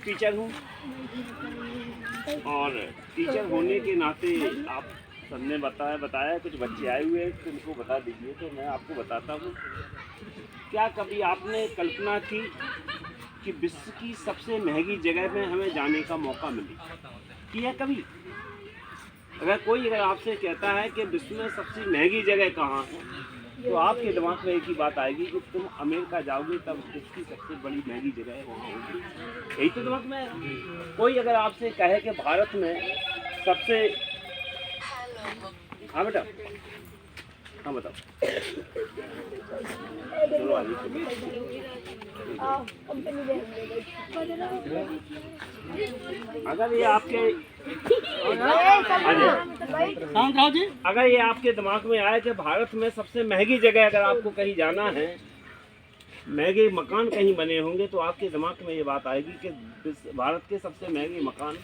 Teacher हूँ और teacher होने के नाते आप सबने बताया कुछ बच्चे आए हुए हैं तो उनको बता दीजिए। तो मैं आपको बताता हूँ, क्या कभी आपने कल्पना की कि विश्व की सबसे महंगी जगह में हमें जाने का मौका मिले? किया कभी? अगर आपसे कहता है कि विश्व में सबसे महंगी जगह कहाँ है, तो आपके दिमाग में एक ही बात आएगी कि तुम अमेरिका जाओगे तब विश्व की सबसे बड़ी महंगी जगह है वहाँ होगी। यही तो दिमाग में है। कोई अगर आपसे कहे कि भारत में सबसे, हाँ बेटा, हाँ बताओ, चलो आगे। अगर ये आपके अगर ये आपके दिमाग में आए कि भारत में सबसे महंगी जगह अगर आपको कहीं जाना है, महंगे मकान कहीं बने होंगे, तो आपके दिमाग में ये बात आएगी कि भारत के सबसे महंगे मकान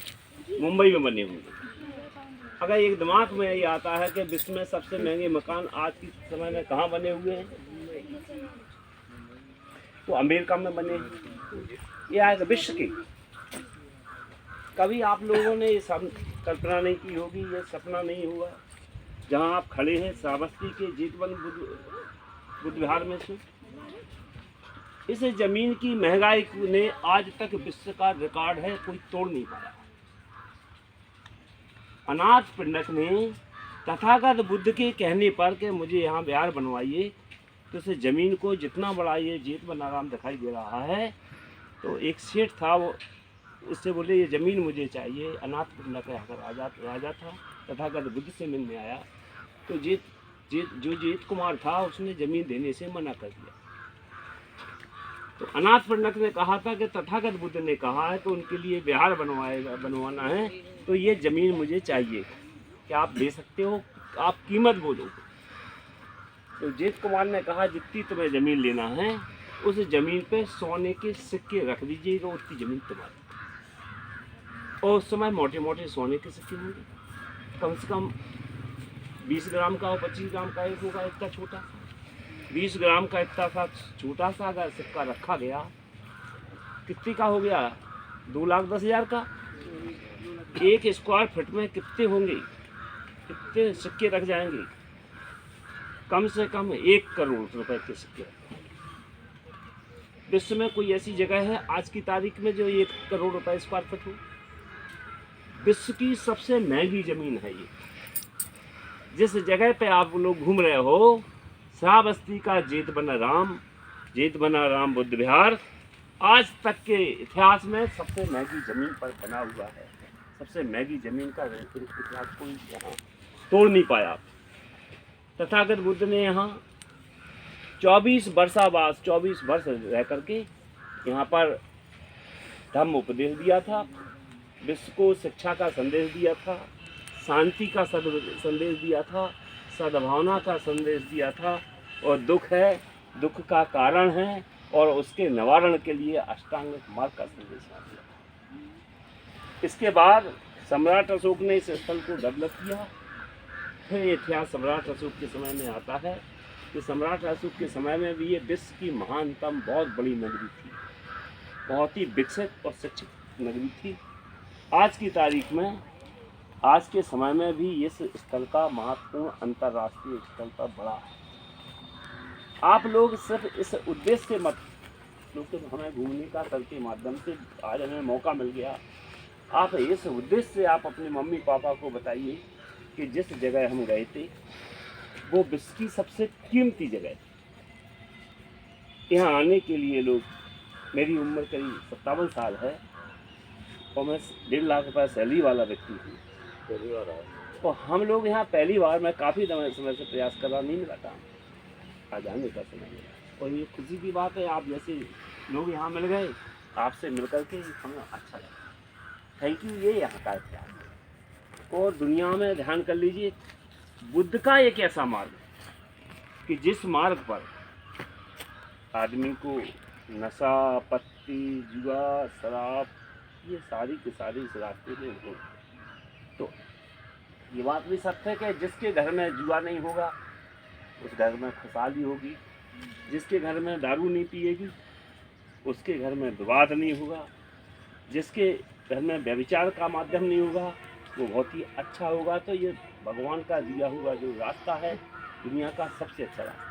मुंबई में बने होंगे। अगर एक दिमाग में ये आता है कि विश्व में सबसे महंगे मकान आज के समय में कहाँ बने हुए हैं, तो अमेरिका में बने हैं। ये आएगा विश्व की। कभी आप लोगों ने ये सब कल्पना नहीं की होगी, ये सपना नहीं हुआ जहाँ आप खड़े हैं श्रावस्ती के जेतवन बुद्ध विहार में से, इस जमीन की महंगाई ने आज तक विश्व का रिकॉर्ड है, कोई तोड़ नहीं पाया। अनाथ पिंडक ने तथागत बुद्ध के कहने पर कि मुझे यहाँ विहार बनवाइए, तो इस ज़मीन को जितना बड़ा ये जेतवनाराम दिखाई दे रहा है, तो एक सेठ था, वो उससे बोले ये ज़मीन मुझे चाहिए। अनाथ पिंडक यहाँ का राजा था, तथागत बुद्ध से मिलने आया, तो जेत कुमार था उसने ज़मीन देने से मना कर दिया। तो अनाथ पिंडक ने कहा था कि तथागत बुद्ध ने कहा है तो उनके लिए विहार बनवाना है, तो ये ज़मीन मुझे चाहिए, क्या आप दे सकते हो? आप कीमत बोलो। तो जेत कुमार ने कहा जितनी तुम्हें ज़मीन लेना है उस ज़मीन पे सोने के सिक्के रख दीजिएगा, उतनी ज़मीन तुम्हारी। और उस समय मोटे मोटे सोने के सिक्के होंगे, कम से कम 20 ग्राम का और 25 ग्राम का एक होगा, इतना छोटा 20 ग्राम का इतना सा छोटा सा अगर सिक्का रखा गया, कितने का हो गया? 2,10,000 का। एक स्क्वायर फीट में कितने होंगे, कितने सिक्के रख जाएंगे? कम से कम 1 करोड़ रुपए के सिक्के। विश्व में कोई ऐसी जगह है आज की तारीख में जो 1 करोड़ रुपए स्क्वायर फीट हो? विश्व की सबसे महंगी जमीन है ये। जिस जगह पे आप लोग घूम रहे हो, श्रावस्ती का जेतवनाराम बुद्ध विहार आज तक के इतिहास में सबसे महंगी जमीन पर बना हुआ है। सबसे महंगी जमीन का इतिहास कोई यहाँ तोड़ नहीं पाया। तथागत बुद्ध ने यहाँ 24 वर्ष रह करके यहाँ पर धम्म उपदेश दिया था, विश्व को शिक्षा का संदेश दिया था, शांति का संदेश दिया था, सद्भावना का संदेश दिया था, और दुख का कारण है और उसके निवारण के लिए अष्टांग मार्ग का संदेश दिया। इसके बाद सम्राट अशोक ने इस स्थल को डेवलप किया। फिर ये इतिहास सम्राट अशोक के समय में आता है कि सम्राट अशोक के समय में भी ये विश्व की महानतम बहुत बड़ी नगरी थी, बहुत ही विकसित और शिक्षित नगरी थी। आज की तारीख में, आज के समय में भी इस स्थल का महत्वपूर्ण अंतर्राष्ट्रीय स्थल पर बड़ा है। आप लोग सिर्फ इस उद्देश्य से मत, क्योंकि हमें घूमने का स्थल के माध्यम से आज हमें मौका मिल गया, आप इस उद्देश्य से आप अपने मम्मी पापा को बताइए कि जिस जगह हम गए थे वो विश्व की सबसे कीमती जगह थी। यहाँ आने के लिए लोग, मेरी उम्र करीब 57 साल है और मैं 1.5 लाख रुपये सैलरी वाला व्यक्ति हूँ। पहली बार आया तो हम लोग यहाँ पहली बार, मैं काफ़ी समय से प्रयास कर रहा, नहीं मिला था, आ जाने का समय मिला। और ये खुशी की बात है, आप जैसे लोग यहाँ मिल गए, आपसे मिल करके हमें अच्छा लगा। Thank you. ये यहाँ का इतिहास है। और दुनिया में ध्यान कर लीजिए, बुद्ध का एक ऐसा मार्ग कि जिस मार्ग पर आदमी को नशा, पत्ती, जुआ, शराब, ये सारी की सारी इस रास्ते में हो। तो ये बात भी सत्य है कि जिसके घर में जुआ नहीं होगा उस घर में खुशहाली होगी, जिसके घर में दारू नहीं पिएगी उसके घर में विवाद नहीं होगा, जिसके घर में व्यभिचार का माध्यम नहीं होगा वो बहुत ही अच्छा होगा। तो ये भगवान का दिया हुआ जो रास्ता है दुनिया का सबसे अच्छा रास्ता।